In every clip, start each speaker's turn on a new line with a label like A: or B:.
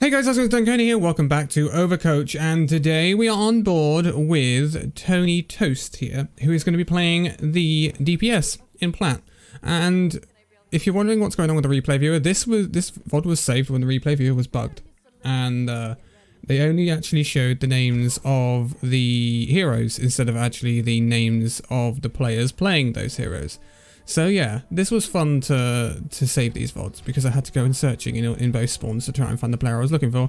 A: Hey guys, how's it going? Danconia here. Welcome back to Overcoach, and today we are on board with Tony Toast here, who is going to be playing the DPS in Plat. And if you're wondering what's going on with the replay viewer, this VOD was saved when the replay viewer was bugged, and they only actually showed the names of the heroes instead of actually the names of the players playing those heroes. So yeah, this was fun to save these VODs because I had to go in searching in both spawns to try and find the player I was looking for.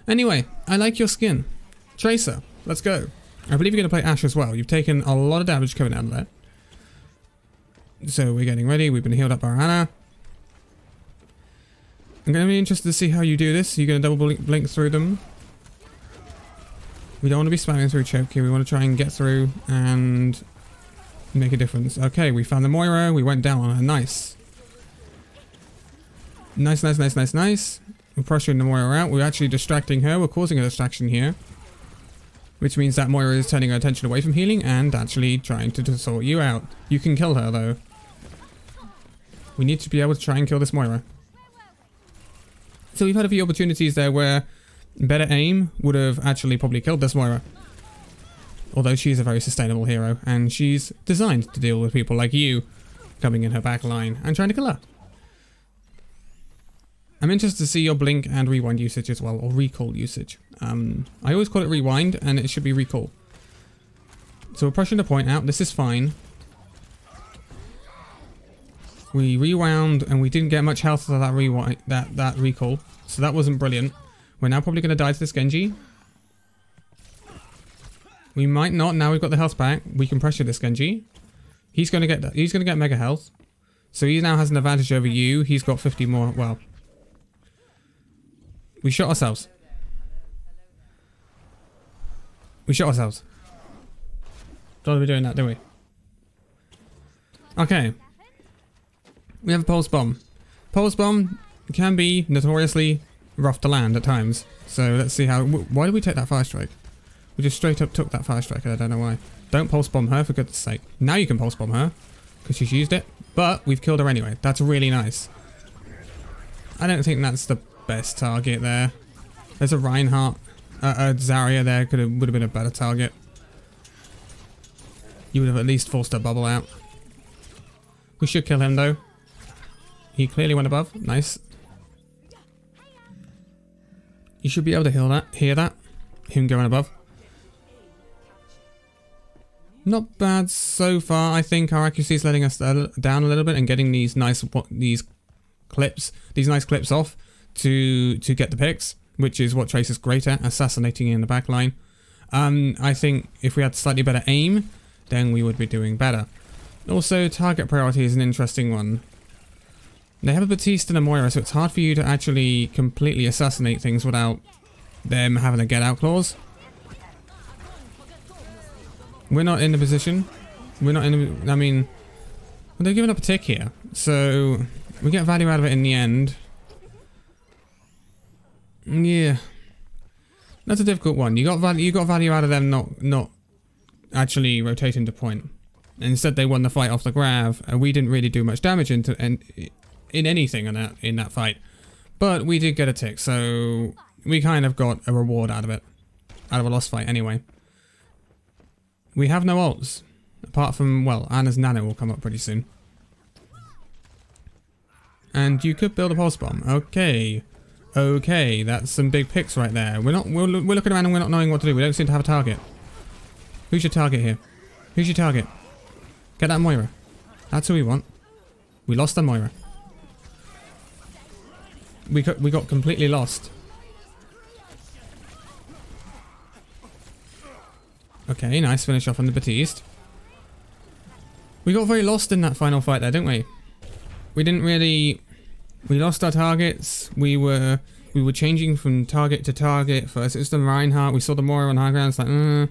A: Anyway, I like your skin. Tracer, let's go. I believe you're going to play Ashe as well. You've taken a lot of damage coming out of that. So we're getting ready. We've been healed up by Hana. I'm going to be interested to see how you do this. You're going to double blink through them. We don't want to be spamming through choke here. We want to try and get through and make a difference. Okay, we found the Moira. We went down on her. Nice. Nice. We're pressuring the Moira out. We're actually distracting her. We're causing a distraction here. Which means that Moira is turning her attention away from healing and actually trying to sort you out. You can kill her though. We need to be able to try and kill this Moira. So we've had a few opportunities there where better aim would have actually probably killed this Moira. Although she's a very sustainable hero, and she's designed to deal with people like you coming in her back line and trying to kill her. I'm interested to see your blink and rewind usage as well, or recall usage. I always call it rewind, and it should be recall. So we're pushing the point out. This is fine. We rewound, and we didn't get much health for that rewind, that recall. So that wasn't brilliant. We're now probably going to die to this Genji. We might not. Now we've got the health back. We can pressure this Genji. He's going to get mega health. So he now has an advantage over you. He's got 50 more. Well, we shot ourselves. Don't want to be doing that, do we? Okay. We have a pulse bomb. Pulse bomb can be notoriously rough to land at times. So let's see how. Why did we take that fire strike? We just straight up took that fire strike. I don't know why. Don't pulse bomb her for goodness sake. Now you can pulse bomb her because she's used it. But we've killed her anyway. That's really nice. I don't think that's the best target there. There's a Reinhardt. A Zarya there would have been a better target. You would have at least forced a bubble out. We should kill him though. He clearly went above. Nice. You should be able to hear that. Him going above. Not bad so far. I think our accuracy is letting us down a little bit and getting these nice clips off to get the picks, which is what Tracer's great at, assassinating in the back line. I think if we had slightly better aim, then we would be doing better. Also, target priority is an interesting one. They have a Batiste and a Moira, so it's hard for you to actually completely assassinate things without them having a get out clause. We're not in the position. We're not in the, I mean, they're giving up a tick here. So, we get value out of it in the end. Yeah. That's a difficult one. You got value out of them not actually rotating to point. Instead they won the fight off the grab. We didn't really do much damage in anything in that fight. But we did get a tick, so we kind of got a reward out of it. Out of a lost fight anyway. We have no ults. Apart from, well, Anna's Nano will come up pretty soon. And you could build a pulse bomb. Okay. Okay, that's some big picks right there. We're looking around and we're not knowing what to do. We don't seem to have a target. Who's your target here? Who's your target? Get that Moira. That's who we want. We lost the Moira. We got completely lost. Okay, nice finish off on the Batiste. We got very lost in that final fight there, didn't we? We didn't really... We lost our targets. We were changing from target to target. First it was the Reinhardt. We saw the Moira on high ground. It's like, To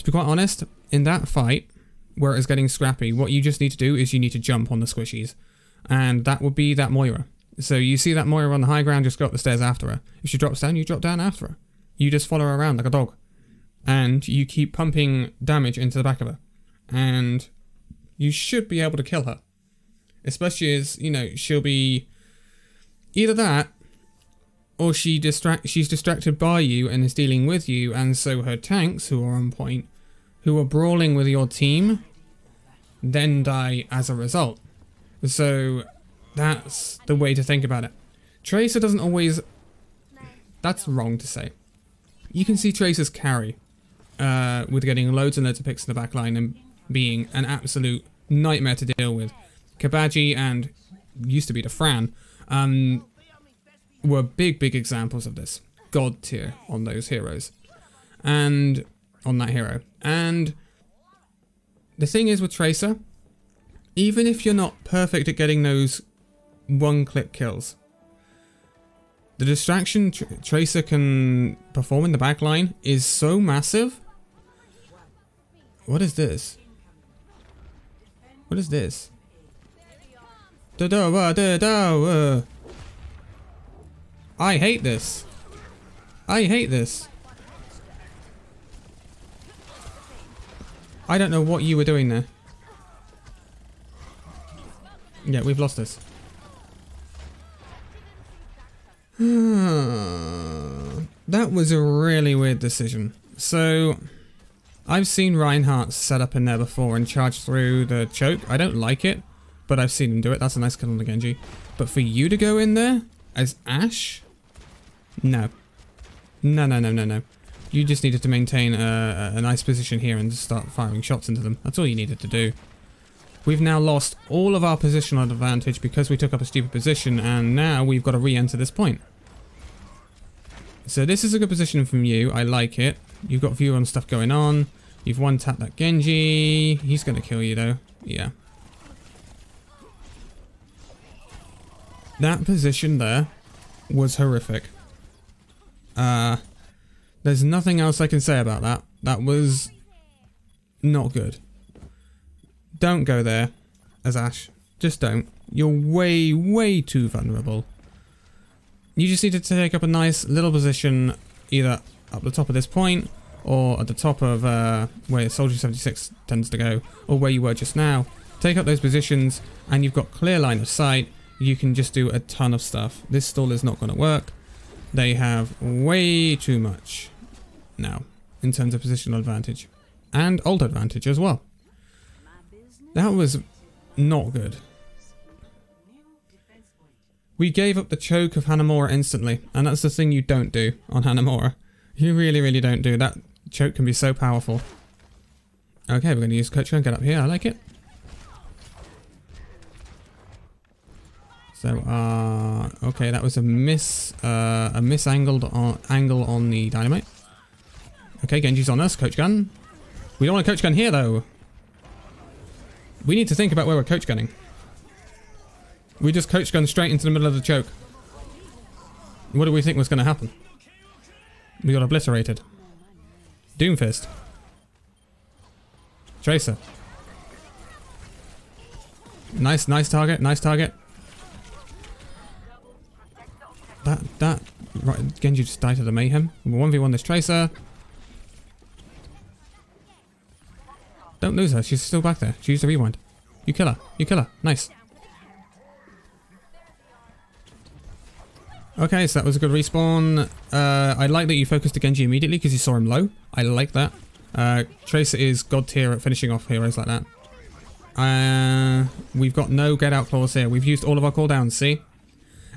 A: be quite honest, in that fight, where it's getting scrappy, what you just need to do is you need to jump on the squishies. And that would be that Moira. So you see that Moira on the high ground, just go up the stairs after her. If she drops down, you drop down after her. You just follow her around like a dog. And you keep pumping damage into the back of her. And you should be able to kill her. Especially as, you know, she'll be either that or she's distracted by you and is dealing with you, and so her tanks, who are on point, who are brawling with your team, then die as a result. So that's the way to think about it. Tracer doesn't always... That's wrong to say. You can see Tracer's carry with getting loads and loads of picks in the back line and being an absolute nightmare to deal with. Kabaji and used to be the Fran were big examples of this. God tier on those heroes. And on that hero. And the thing is with Tracer, even if you're not perfect at getting those one-click kills, the distraction Tracer can perform in the back line is so massive. What is this? What is this? I hate this. I hate this. I don't know what you were doing there. Yeah, we've lost this. That was a really weird decision. So, I've seen Reinhardt set up in there before and charge through the choke. I don't like it, but I've seen him do it. That's a nice kill on the Genji. But for you to go in there as Ashe? No. No. You just needed to maintain a nice position here and just start firing shots into them. That's all you needed to do. We've now lost all of our positional advantage because we took up a stupid position, and now we've got to re-enter this point. So this is a good position from you. I like it. You've got view on stuff going on. You've one-tapped that Genji. He's going to kill you, though. Yeah. That position there was horrific. There's nothing else I can say about that. That was not good. Don't go there as Ashe. Just don't. You're way too vulnerable. You just need to take up a nice little position either up the top of this point or at the top of where Soldier 76 tends to go, or where you were just now. Take up those positions and you've got clear line of sight. You can just do a ton of stuff. This stall is not going to work. They have way too much now in terms of positional advantage and ult advantage as well. That was not good. We gave up the choke of Hanamura instantly, and that's the thing you don't do on Hanamura. You really don't do. That choke can be so powerful. Okay, we're going to use Coach Gun. Get up here. I like it. So, okay, that was a misangled angle on the dynamite. Okay, Genji's on us. Coach Gun. We don't want a Coach Gun here, though. We need to think about where we're Coach Gunning. We just Coach Gun straight into the middle of the choke. What do we think was going to happen? We got obliterated. Doomfist. Tracer. Nice target, nice target. Right, Genji just died to the mayhem. 1v1 this Tracer. Don't lose her, she's still back there. She used a rewind. You kill her, you kill her. Nice. Okay, so that was a good respawn. I like that you focused the Genji immediately because you saw him low. I like that. Tracer is god tier at finishing off heroes like that. We've got no get out clause here. We've used all of our cooldowns, see?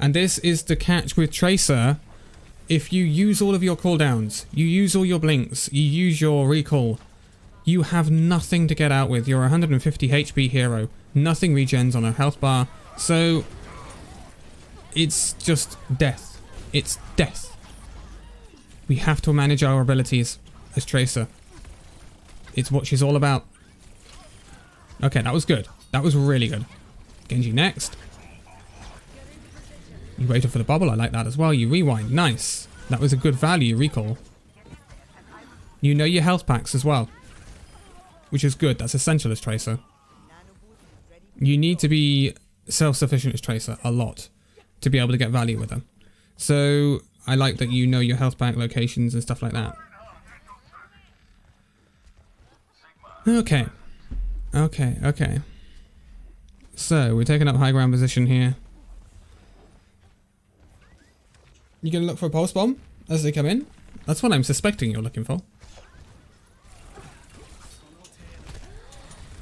A: And this is the catch with Tracer. If you use all of your cooldowns, you use all your blinks, you use your recall, you have nothing to get out with. You're a 150 HP hero. Nothing regens on a health bar. So it's just death. It's death. We have to manage our abilities as Tracer. It's what she's all about. Okay, that was good. That was really good. Genji next. You waited for the bubble. I like that as well. You rewind. Nice. That was a good value recall. You know your health packs as well, which is good. That's essential as Tracer. You need to be self-sufficient as Tracer a lot to be able to get value with them. So I like that you know your health pack locations and stuff like that. Okay. Okay. So we're taking up high ground position here. You gonna look for a pulse bomb as they come in? That's what I'm suspecting you're looking for.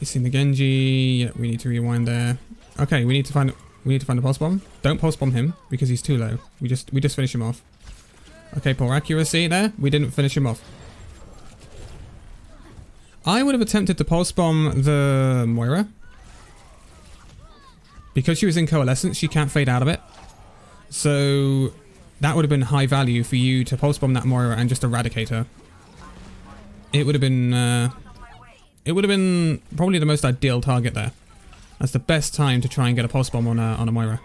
A: You've seen the Genji. Yeah, we need to rewind there. Okay, we need to find a pulse bomb. Don't pulse bomb him because he's too low. We just finish him off. Okay, poor accuracy there. We didn't finish him off. I would have attempted to pulse bomb the Moira. Because she was in coalescence, she can't fade out of it. So that would have been high value for you to pulse bomb that Moira and just eradicate her. It would have been probably the most ideal target there. That's the best time to try and get a pulse bomb on a Moira.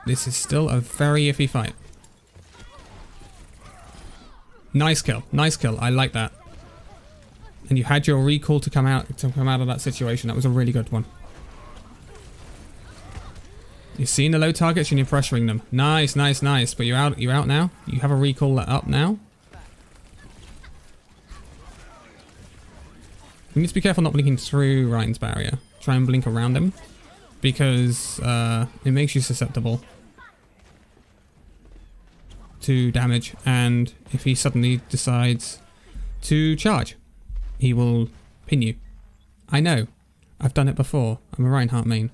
A: This is still a very iffy fight. Nice kill. Nice kill. I like that. And you had your recall to come out of that situation. That was a really good one. You've seen the low targets and you're pressuring them. Nice, nice, nice. But you're out now. You have a recall up now. You need to be careful not blinking through Ryan's barrier. Try and blink around him. Because it makes you susceptible to damage, and if he suddenly decides to charge, he will pin you. I know. I've done it before. I'm a Reinhardt main.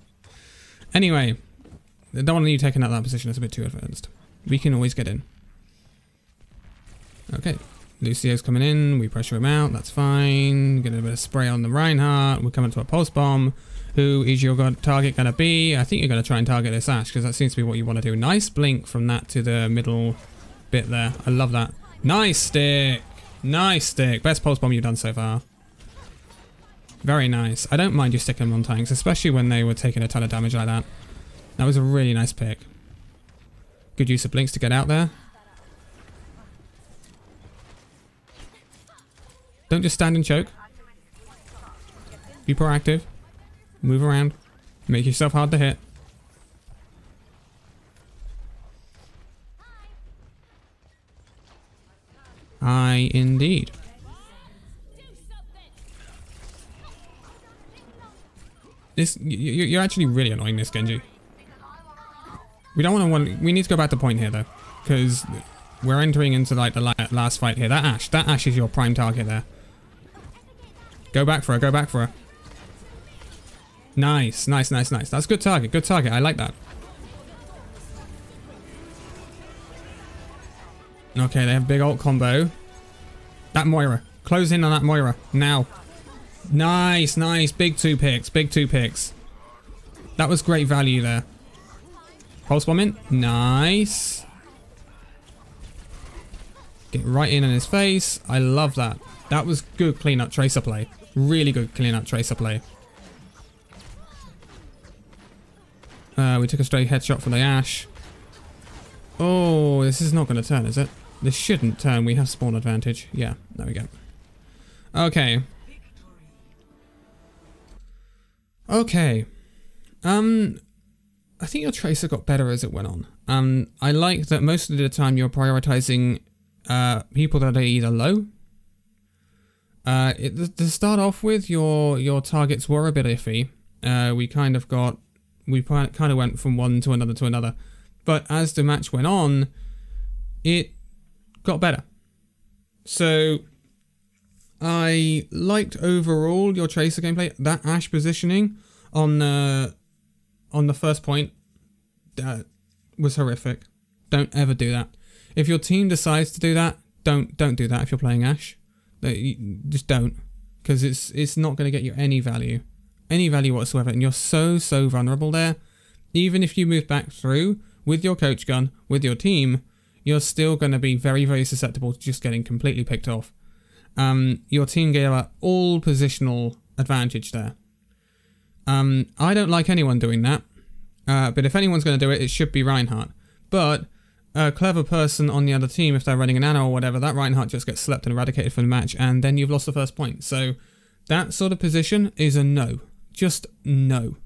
A: Anyway, I don't want you taking out that position. It's a bit too advanced. We can always get in. Okay. Lucio's coming in. We pressure him out. That's fine. Get a bit of spray on the Reinhardt. We're coming to a pulse bomb. Who is your target going to be? I think you're going to try and target this Ashe, because that seems to be what you want to do. Nice blink from that to the middle bit there. I love that. Nice stick. Nice stick. Best pulse bomb you've done so far. Very nice. I don't mind you sticking them on tanks, especially when they were taking a ton of damage like that. That was a really nice pick. Good use of blinks to get out there. Don't just stand and choke. Be proactive. Move around. Make yourself hard to hit. Aye, indeed. You're actually really annoying this Genji. We don't want to. We need to go back to point here though, because we're entering into like the last fight here. That Ashe is your prime target there. Go back for her. Go back for her. Nice, nice, nice, nice. That's good target. Good target. I like that. Okay, they have big ult combo. That Moira. Close in on that Moira. Now. Nice, nice. Big two picks. Big two picks. That was great value there. Pulse bomb in. Nice. Get right in his face. I love that. That was good clean-up Tracer play. Really good clean-up Tracer play. We took a straight headshot from the Ashe. Oh, this is not going to turn, is it? This shouldn't turn. We have spawn advantage. Yeah, there we go. Okay. Okay. I think your Tracer got better as it went on. I like that most of the time you're prioritizing people that are either low. To start off with, your targets were a bit iffy. We kind of went from one to another. But as the match went on, it got better. So I liked overall your Tracer gameplay. That Ashe positioning on the first point was horrific. Don't ever do that. If your team decides to do that, don't do that if you're playing Ashe. Just don't, because it's not going to get you any value whatsoever, and you're so vulnerable there. Even if you move back through with your coach gun, with your team, you're still going to be very susceptible to just getting completely picked off. Your team gave out all positional advantage there. I don't like anyone doing that, but if anyone's going to do it, it should be Reinhardt. But a clever person on the other team, if they're running an Nano or whatever, that Reinhardt just gets slept and eradicated from the match, and then you've lost the first point. So that sort of position is a no. Just no.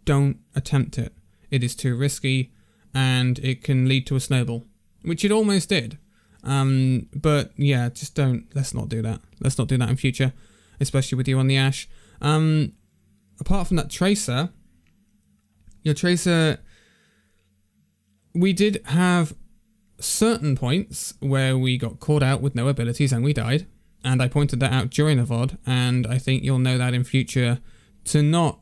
A: Don't attempt it. It is too risky, and it can lead to a snowball, which it almost did. But yeah, just don't. Let's not do that. Let's not do that in future, especially with you on the Ashe. Apart from that Tracer, your Tracer, we did have certain points where we got caught out with no abilities and we died. And I pointed that out during the VOD, and I think you'll know that in future to not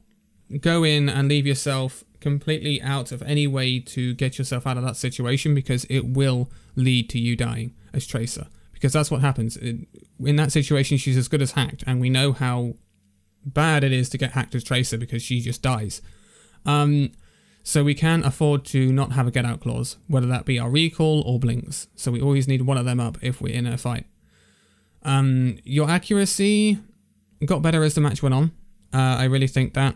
A: go in and leave yourself completely out of any way to get yourself out of that situation, because it will lead to you dying as Tracer. Because that's what happens. In that situation, she's as good as hacked, and we know how bad it is to get hacked as Tracer because she just dies. So we can afford to not have a get out clause, whether that be our recall or blinks. So we always need one of them up if we're in a fight. Your accuracy got better as the match went on. I really think that.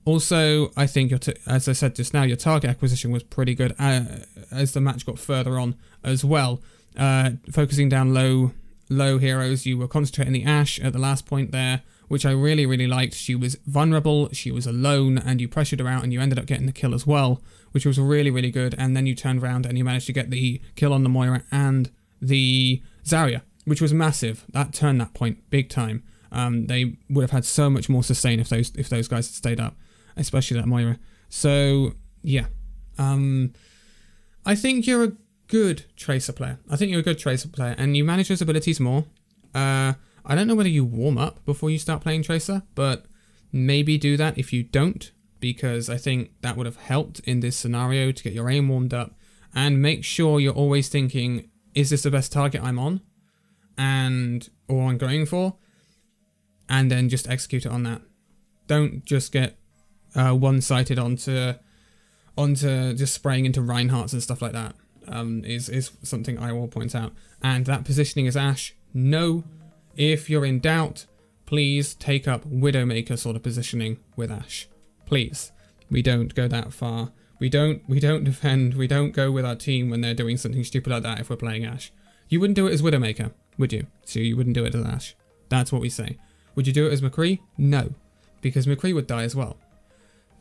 A: Also, I think, as I said just now, your target acquisition was pretty good as the match got further on as well. Focusing down low heroes, you were concentrating the Ashe at the last point there, which I really, really liked. She was vulnerable, she was alone, and you pressured her out, and you ended up getting the kill as well, which was really, really good. And then you turned around and you managed to get the kill on the Moira and the Zarya, which was massive. That turned that point big time. They would have had so much more sustain if those guys had stayed up, especially that Moira. So yeah, I think you're a good Tracer player. And you manage those abilities more. I don't know whether you warm up before you start playing Tracer, but maybe do that if you don't, because I think that would have helped in this scenario to get your aim warmed up, and make sure you're always thinking, is this the best target I'm on or I'm going for? And then just execute it on that. Don't just get one-sighted onto just spraying into Reinhardts and stuff like that. Is something I will point out. And that positioning as Ashe, no. If you're in doubt, please take up Widowmaker sort of positioning with Ashe. Please. We don't go that far. We don't defend. We don't go with our team when they're doing something stupid like that if we're playing Ashe. You wouldn't do it as Widowmaker, would you? So you wouldn't do it as Ashe. That's what we say. Would you do it as McCree? No. Because McCree would die as well.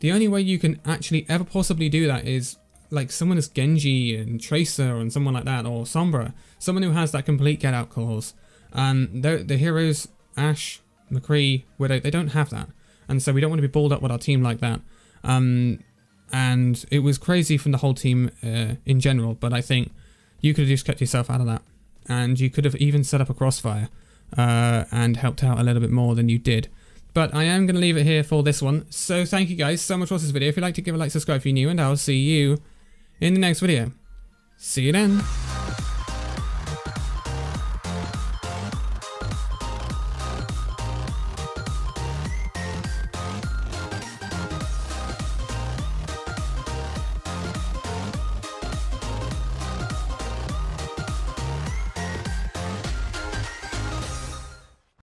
A: The only way you can actually ever possibly do that is like someone as Genji and Tracer and someone like that, or Sombra. Someone who has that complete get out clause. The heroes, Ashe, McCree, Widow, they don't have that. And so we don't want to be balled up with our team like that. And it was crazy from the whole team in general, but I think you could have just kept yourself out of that. And you could have even set up a crossfire and helped out a little bit more than you did. But I am going to leave it here for this one. So thank you guys so much for this video. If you'd like to give a like, subscribe if you're new, and I'll see you in the next video. See you then.